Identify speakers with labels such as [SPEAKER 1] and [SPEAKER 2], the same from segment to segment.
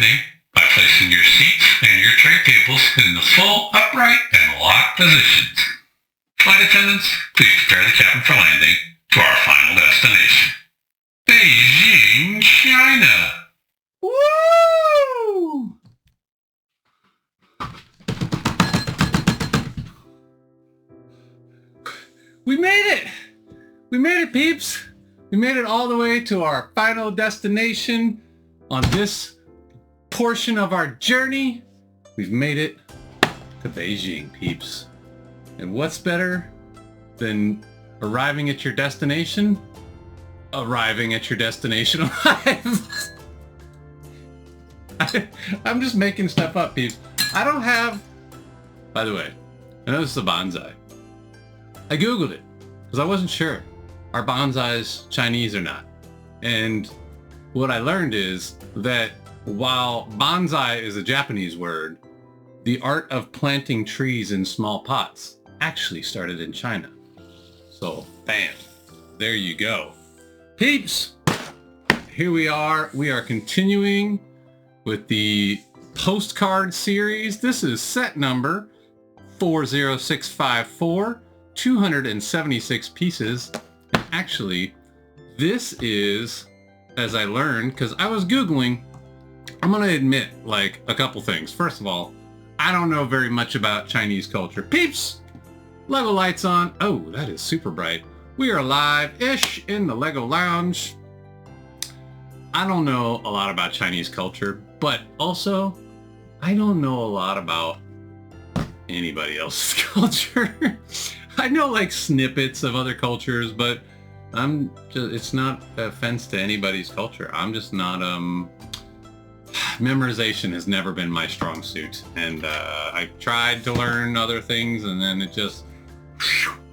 [SPEAKER 1] landing by placing your seats and your tray tables in the full upright and locked positions. Flight attendants, please prepare the cabin for landing to our final destination, Beijing, China.
[SPEAKER 2] Woo! We made it! We made it, peeps! We made it all the way to our final destination on this portion of our journey. We've made it to Beijing, peeps. And what's better than arriving at your destination? Arriving at your destination alive. I'm just making stuff up, peeps. I don't have... By the way, I know this is a bonsai. I googled it because I wasn't sure. Are bonsais Chinese or not? And what I learned is that while bonsai is a Japanese word, the art of planting trees in small pots actually started in China. So, bam, there you go. Peeps, here we are. We are continuing with the Postcard series. This is set number 40654, 276 pieces. Actually, this is, as I learned, because I was Googling, I'm going to admit, like, a couple things. First of all, I don't know very much about Chinese culture. Peeps! Lego lights on. Oh, that is super bright. We are live-ish in the Lego Lounge. I don't know a lot about Chinese culture, but also, I don't know a lot about anybody else's culture. I know, like, snippets of other cultures, but it's not an offense to anybody's culture. I'm just not, memorization has never been my strong suit. And I tried to learn other things and then it just,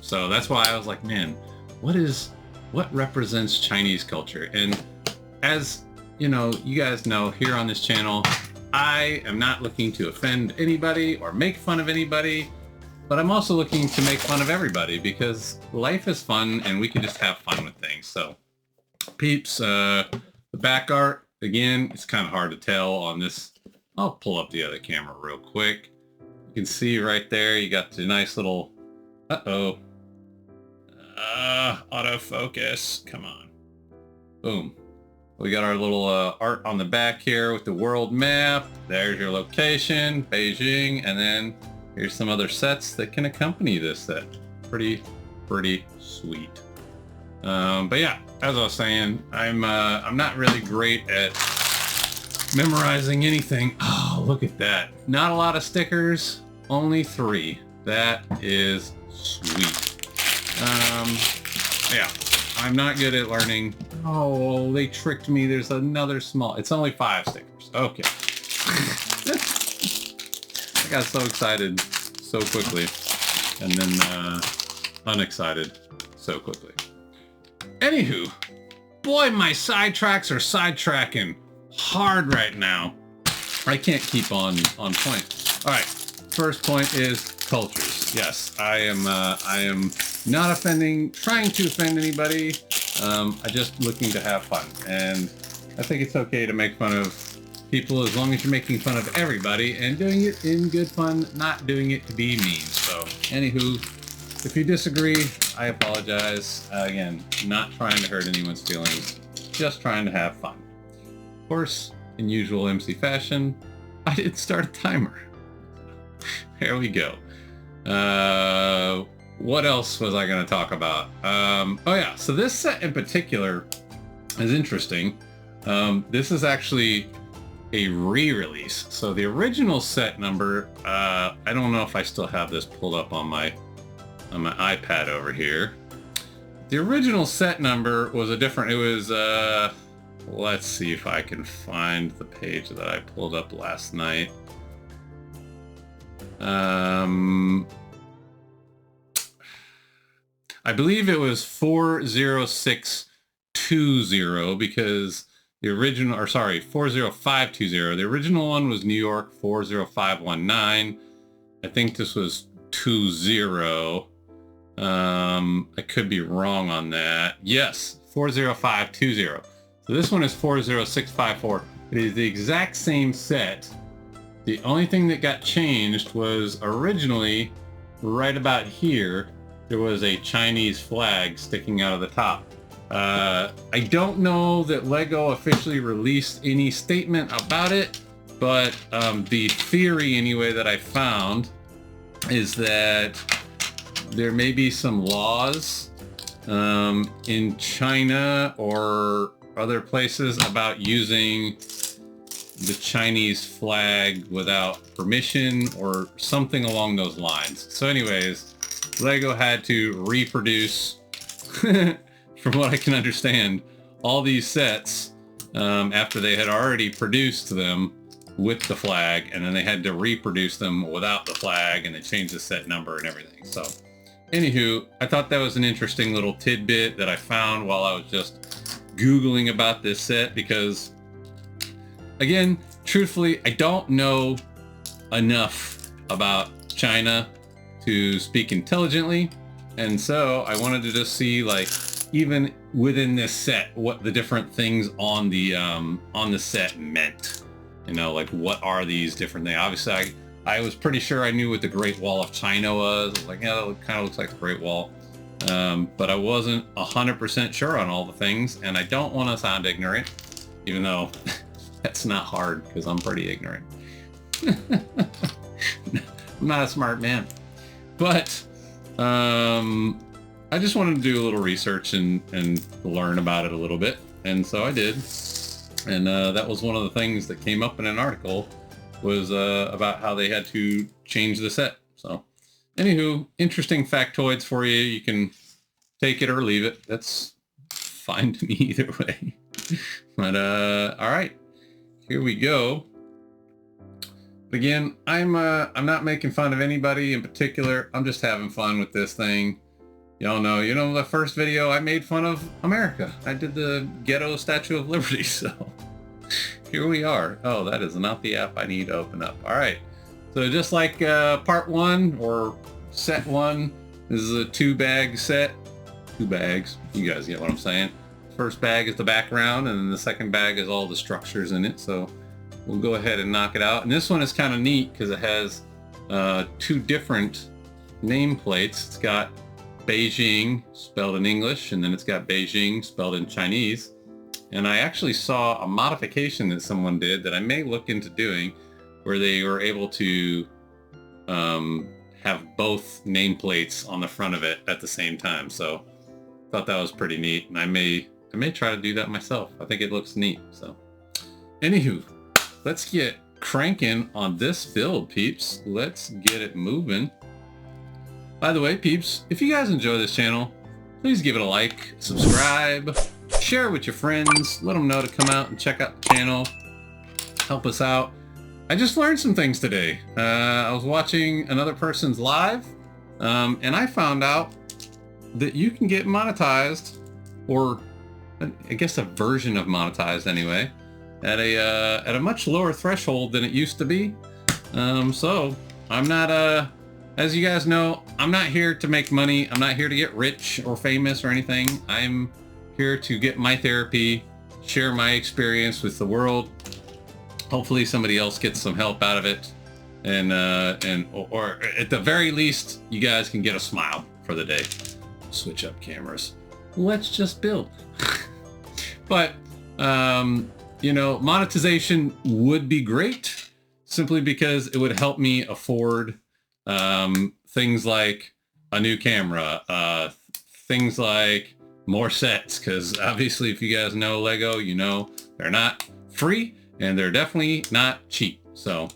[SPEAKER 2] so that's why I was like, man, what represents Chinese culture? And as you know, you guys know here on this channel, I am not looking to offend anybody or make fun of anybody. But I'm also looking to make fun of everybody because life is fun and we can just have fun with things. So, peeps, the back art, again, it's kind of hard to tell on this. I'll pull up the other camera real quick. You can see right there, you got the nice little, autofocus, come on. Boom. We got our little art on the back here with the world map. There's your location, Beijing, and then here's some other sets that can accompany this set. Pretty sweet. But yeah, as I was saying, I'm not really great at memorizing anything. Oh, look at that. Not a lot of stickers, only 3. That is sweet. Yeah, I'm not good at learning. Oh, they tricked me. There's another small. It's only 5 stickers. Okay. I got so excited so quickly and then unexcited so quickly. Anywho, boy, my sidetracks are sidetracking hard right now. I can't keep on point. All right, first point is cultures. Yes, I am not trying to offend anybody. I'm just looking to have fun, and I think it's okay to make fun of people as long as you're making fun of everybody and doing it in good fun, not doing it to be mean. So, anywho, if you disagree, I apologize. Again, not trying to hurt anyone's feelings, just trying to have fun. Of course, in usual MC fashion, I did start a timer. Here we go. What else was I going to talk about? Oh yeah, so this set in particular is interesting. This is actually a re-release. So the original set number, I don't know if I still have this pulled up on my iPad over here. The original set number was a different, it was, let's see if I can find the page that I pulled up last night. I believe it was 40620 because the original, or sorry, 40520. The original one was New York 40519. I think this was 20. I could be wrong on that. Yes, 40520. So this one is 40654. It is the exact same set. The only thing that got changed was originally right about here, there was a Chinese flag sticking out of the top. I don't know that Lego officially released any statement about it, but the theory anyway that I found is that there may be some laws in China or other places about using the Chinese flag without permission or something along those lines. So anyways, Lego had to reproduce, from what I can understand, all these sets after they had already produced them with the flag, and then they had to reproduce them without the flag, and they changed the set number and everything. So anywho, I thought that was an interesting little tidbit that I found while I was just Googling about this set, because again, truthfully, I don't know enough about China to speak intelligently, and so I wanted to just see, like, even within this set, what the different things on the set meant. You know, like, what are these different things? Obviously, I was pretty sure I knew what the Great Wall of China was. I was like, yeah, that kind of looks like the Great Wall. But I wasn't 100% sure on all the things, and I don't want to sound ignorant, even though that's not hard, because I'm pretty ignorant. I'm not a smart man. But I just wanted to do a little research and learn about it a little bit. And so I did. And that was one of the things that came up in an article, was about how they had to change the set. So anywho, interesting factoids for you. You can take it or leave it. That's fine to me either way. But all right, here we go. Again, I'm not making fun of anybody in particular. I'm just having fun with this thing. Y'all know, the first video I made fun of America. I did the ghetto Statue of Liberty, so here we are. Oh, that is not the app I need to open up. All right, so just like part one or set one, this is a 2-bag set. 2 bags, you guys get what I'm saying. First bag is the background, and then the second bag is all the structures in it. So we'll go ahead and knock it out. And this one is kind of neat because it has 2 different nameplates. It's got Beijing spelled in English, and then it's got Beijing spelled in Chinese. And I actually saw a modification that someone did that I may look into doing, where they were able to have both nameplates on the front of it at the same time. So I thought that was pretty neat, and I may try to do that myself. I think it looks neat. So anywho, let's get cranking on this build, peeps. Let's get it moving. By the way, peeps, if you guys enjoy this channel, please give it a like, subscribe, share it with your friends, let them know to come out and check out the channel, help us out. I just learned some things today. I was watching another person's live, and I found out that you can get monetized, or I guess a version of monetized anyway, at a much lower threshold than it used to be. So I'm not as you guys know, I'm not here to make money. I'm not here to get rich or famous or anything. I'm here to get my therapy, share my experience with the world. Hopefully somebody else gets some help out of it, or at the very least, you guys can get a smile for the day. Switch up cameras. Let's just build. But monetization would be great, simply because it would help me afford things like a new camera, things like more sets, because obviously if you guys know Lego, they're not free and they're definitely not cheap. So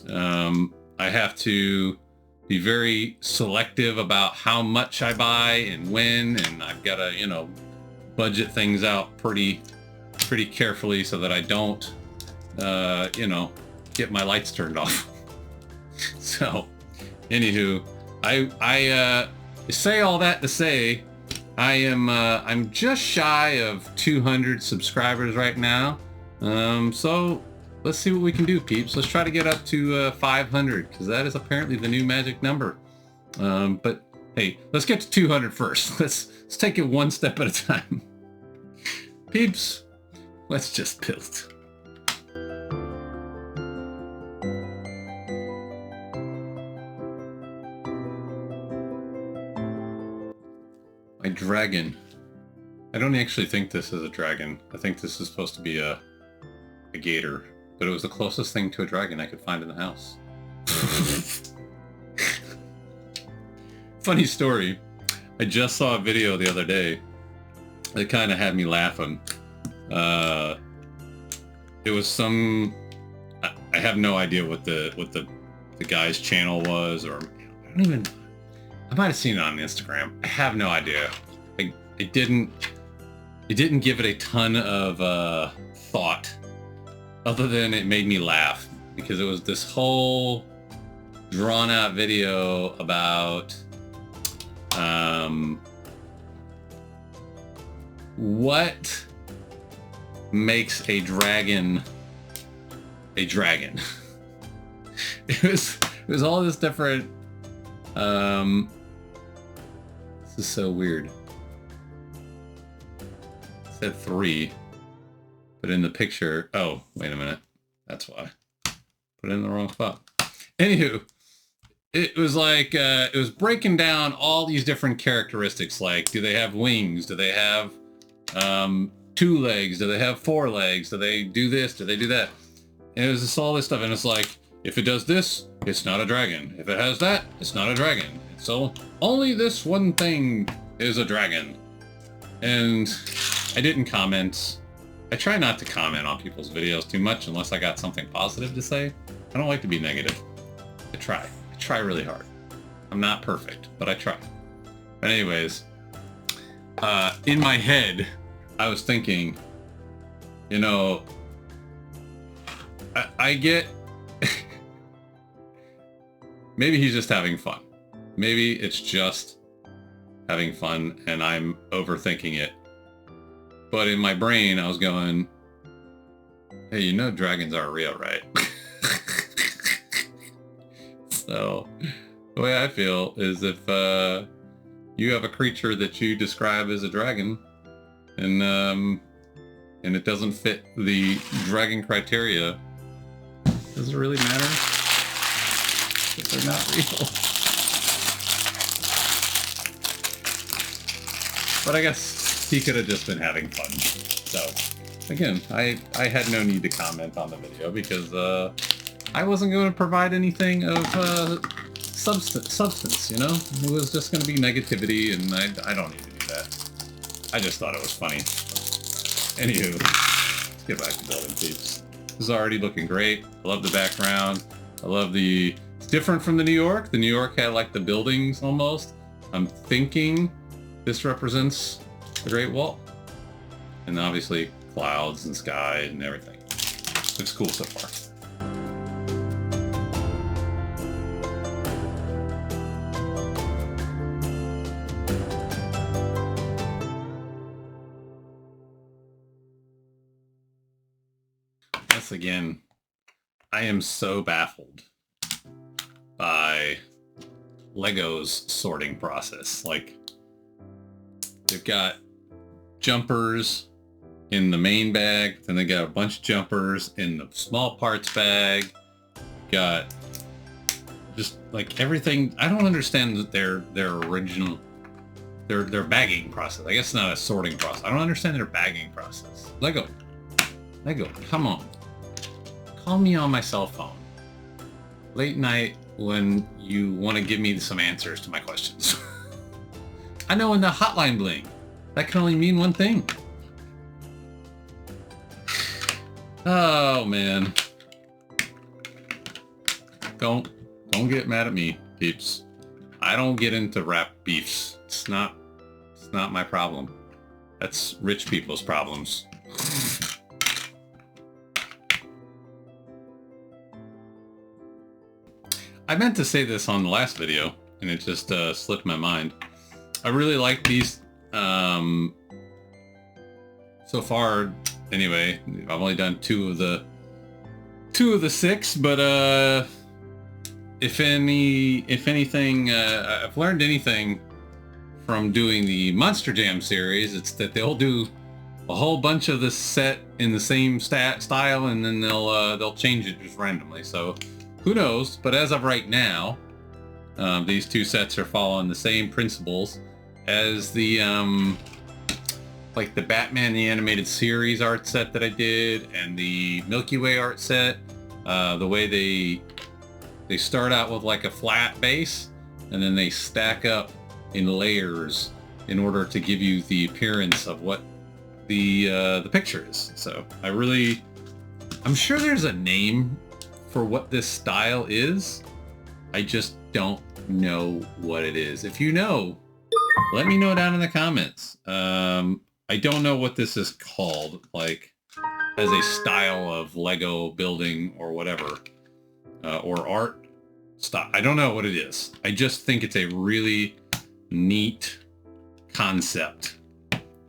[SPEAKER 2] I have to be very selective about how much I buy and when, and I've got to budget things out pretty carefully so that I don't get my lights turned off. So anywho, I say all that to say I'm just shy of 200 subscribers right now. So let's see what we can do, peeps. Let's try to get up to 500, because that is apparently the new magic number. But hey, let's get to 200 first. Let's take it one step at a time. Peeps, let's just build. My dragon. I don't actually think this is a dragon. I think this is supposed to be a gator. But it was the closest thing to a dragon I could find in the house. Funny story. I just saw a video the other day that kind of had me laughing. It was some... I have no idea what the guy's channel was, or I don't even... I might have seen it on Instagram. I have no idea. It didn't give it a ton of thought, other than it made me laugh, because it was this whole drawn out video about what makes a dragon a dragon. It was all this different this is so weird. It said 3, but in the picture, oh, wait a minute. That's why. Put it in the wrong spot. Anywho, it was like, it was breaking down all these different characteristics. Like, do they have wings? Do they have 2 legs? Do they have 4 legs? Do they do this? Do they do that? And it was just all this stuff. And it's like, if it does this, it's not a dragon. If it has that, it's not a dragon. So only this one thing is a dragon. And I didn't comment. I try not to comment on people's videos too much unless I got something positive to say. I don't like to be negative. I try really hard. I'm not perfect, but I try. But anyways, in my head, I was thinking, you know, I get... Maybe he's just having fun. Maybe it's just having fun and I'm overthinking it. But in my brain, I was going, hey, you know dragons aren't real, right? So the way I feel is if you have a creature that you describe as a dragon and it doesn't fit the dragon criteria, does it really matter if they're not real? But I guess he could have just been having fun. So again, I had no need to comment on the video because I wasn't going to provide anything of substance, you know? It was just going to be negativity, and I don't need to do that. I just thought it was funny. Anywho, let's get back to building peeps. This is already looking great. I love the background. I love the... It's different from the New York. The New York had like the buildings almost. I'm thinking this represents the Great Wall. And obviously clouds and sky and everything. Looks cool so far. Once again, I am so baffled by Lego's sorting process. Like, they've got jumpers in the main bag, then they got a bunch of jumpers in the small parts bag. Got just like everything. I don't understand their original their bagging process. I guess it's not a sorting process. I don't understand their bagging process. Lego, come on. Call me on my cell phone late night when you want to give me some answers to my questions. I know in the hotline bling, that can only mean one thing. Oh man. Don't get mad at me, peeps. I don't get into rap beefs. It's not my problem. That's rich people's problems. I meant to say this on the last video, and it just slipped my mind. I really like these so far. Anyway, I've only done two of the 6, but if anything, I've learned anything from doing the Monster Jam series, it's that they'll do a whole bunch of the set in the same style, and then they'll change it just randomly. So who knows? But as of right now, these 2 sets are following the same principles, as the like the Batman the Animated Series art set that I did and the Milky Way art set. The way they start out with like a flat base and then they stack up in layers in order to give you the appearance of what the picture is. So I'm sure there's a name for what this style is. I just don't know what it is. If you know, let me know down in the comments. I don't know what this is called, like as a style of Lego building or whatever, or art style. I don't know what it is. I just think it's a really neat concept,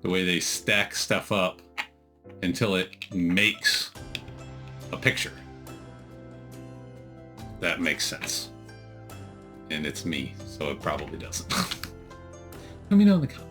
[SPEAKER 2] the way they stack stuff up until it makes a picture. That makes sense. And it's me, so it probably doesn't. Let me know in the comments.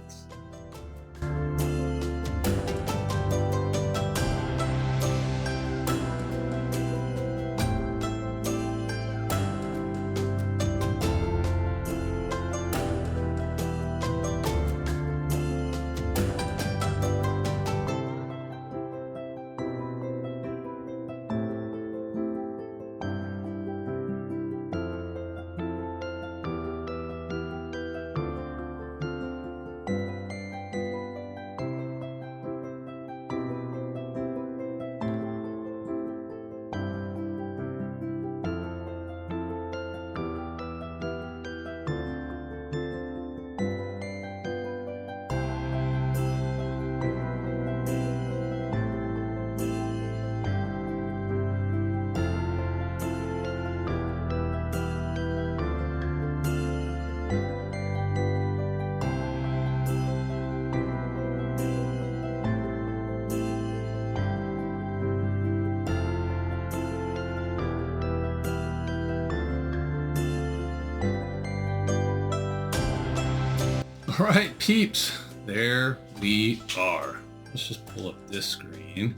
[SPEAKER 2] All right, peeps, there we are. Let's just pull up this screen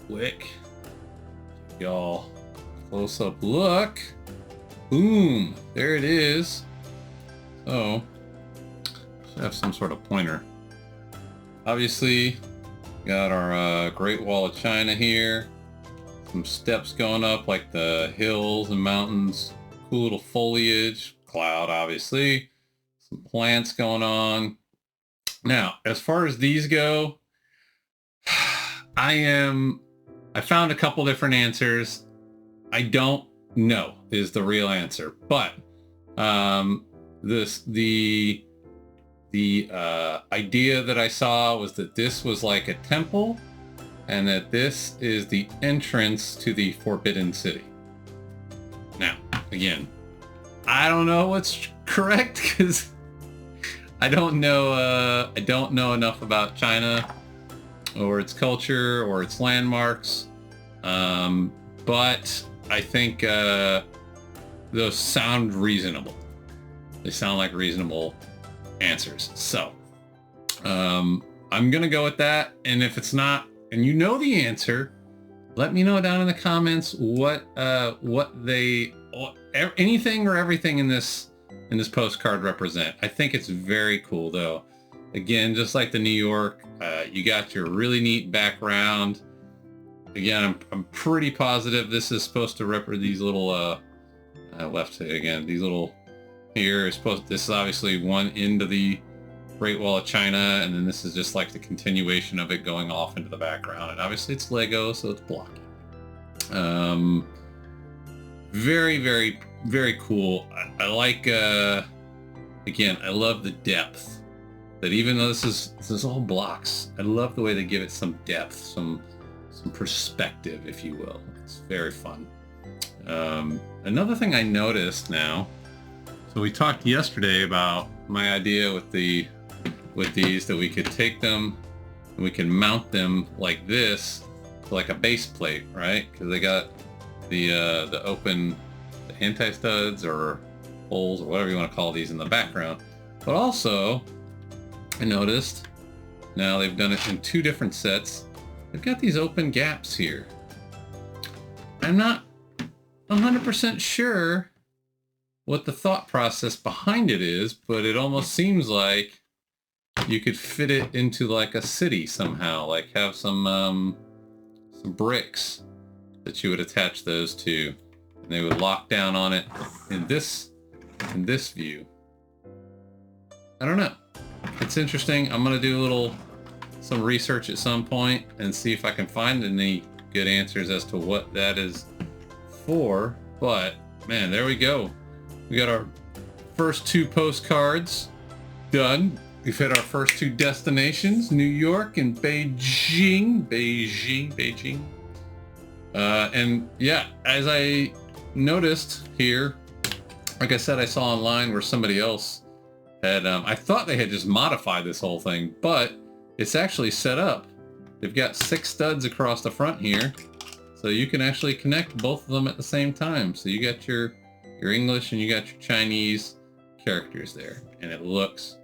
[SPEAKER 2] quick. Y'all, close up look. Boom, there it is. So, should have some sort of pointer. Obviously, got our Great Wall of China here. Some steps going up like the hills and mountains. Cool little foliage, cloud obviously. Some plants going on. Now, as far as these go, I found a couple different answers. I don't know is the real answer, but the idea that I saw was that this was like a temple and that this is the entrance to the Forbidden City. Now, again, I don't know what's correct because I don't know enough about China or its culture or its landmarks, but I think those sound reasonable. They sound like reasonable answers. So I'm gonna go with that, and if it's not, and you know the answer, let me know down in the comments anything or everything in this postcard represent. I think it's very cool though. Again, just like the New York, you got your really neat background. Again, I'm pretty positive this is supposed to represent these little these little here is supposed. This is obviously one end of the Great Wall of China, and then this is just like the continuation of it going off into the background. And obviously it's Lego, so it's blocky. Very, very, very cool. I like, again, I love the depth. That even though this is all blocks, I love the way they give it some depth, some perspective, if you will. It's very fun. Another thing I noticed now, so we talked yesterday about my idea with these, that we could take them and we can mount them like this, to like a base plate, right? Because they got the open anti-studs or holes or whatever you want to call these in the background. But also, I noticed, now they've done it in two different sets, they've got these open gaps here. I'm not 100% sure what the thought process behind it is, but it almost seems like you could fit it into like a city somehow, like have some bricks that you would attach those to, and they would lock down on it in this view. I don't know. It's interesting. I'm gonna do some research at some point and see if I can find any good answers as to what that is for. But man, there we go. We got our first 2 postcards done. We've hit our first 2 destinations, New York and Beijing. And yeah, as I noticed here, like I said, I saw online where somebody else had, I thought they had just modified this whole thing, but it's actually set up. They've got 6 studs across the front here, so you can actually connect both of them at the same time. So you got your English and you got your Chinese characters there, and it looks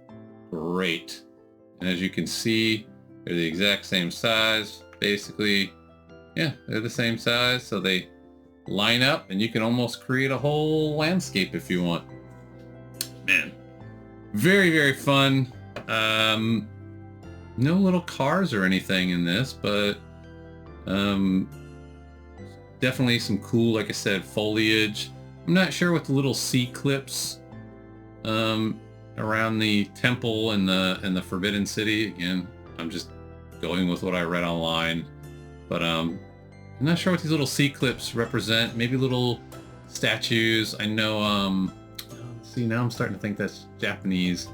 [SPEAKER 2] great. And as you can see, they're the exact same size, basically. Yeah, they're the same size, so they line up, and you can almost create a whole landscape if you want. Man, very, very fun. No little cars or anything in this, but definitely some cool, like I said, foliage. I'm not sure what the little C-clips around the temple and the Forbidden City. Again, I'm just going with what I read online, but I'm not sure what these little C-clips represent. Maybe little statues. I know, see, now I'm starting to think that's Japanese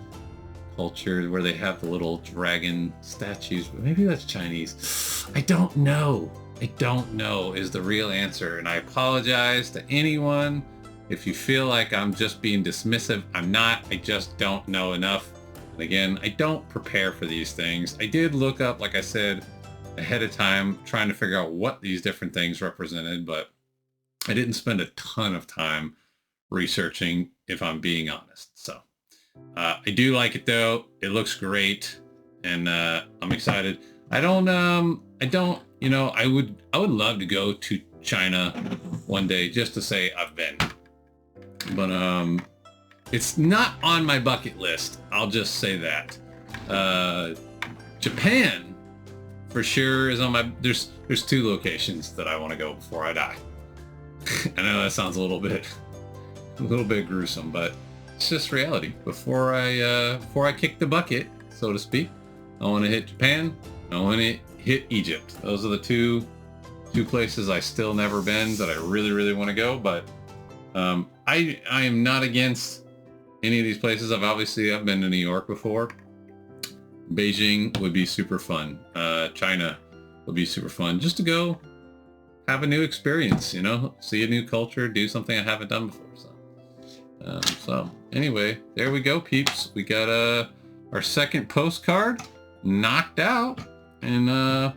[SPEAKER 2] culture where they have the little dragon statues, but maybe that's Chinese. I don't know is the real answer, and I apologize to anyone if you feel like I'm just being dismissive. I'm not. I just don't know enough. And again, I don't prepare for these things. I did look up, like I said, ahead of time, trying to figure out what these different things represented, but I didn't spend a ton of time researching, if I'm being honest. So I do like it though. It looks great, and I'm excited. I would love to go to China one day just to say I've been, but it's not on my bucket list. I'll just say that. Japan for sure is on my. There's 2 locations that I want to go before I die. I know that sounds a little bit gruesome, but it's just reality. Before I kick the bucket, so to speak, I want to hit Japan. I want to hit Egypt. Those are the two places I still never been that I really, really want to go. But I am not against any of these places. I've been to New York before. Beijing would be super fun. China would be super fun just to go have a new experience, see a new culture, do something I haven't done before. So anyway, there we go, peeps. We got our second postcard knocked out, and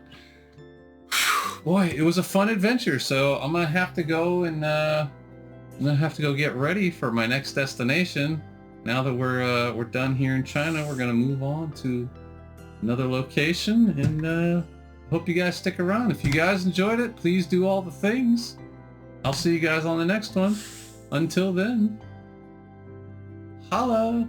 [SPEAKER 2] boy, it was a fun adventure. So I'm gonna have to go and get ready for my next destination. Now that we're done here in China, we're gonna move on to another location, and hope you guys stick around. If you guys enjoyed it, please do all the things. I'll see you guys on the next one. Until then, holla!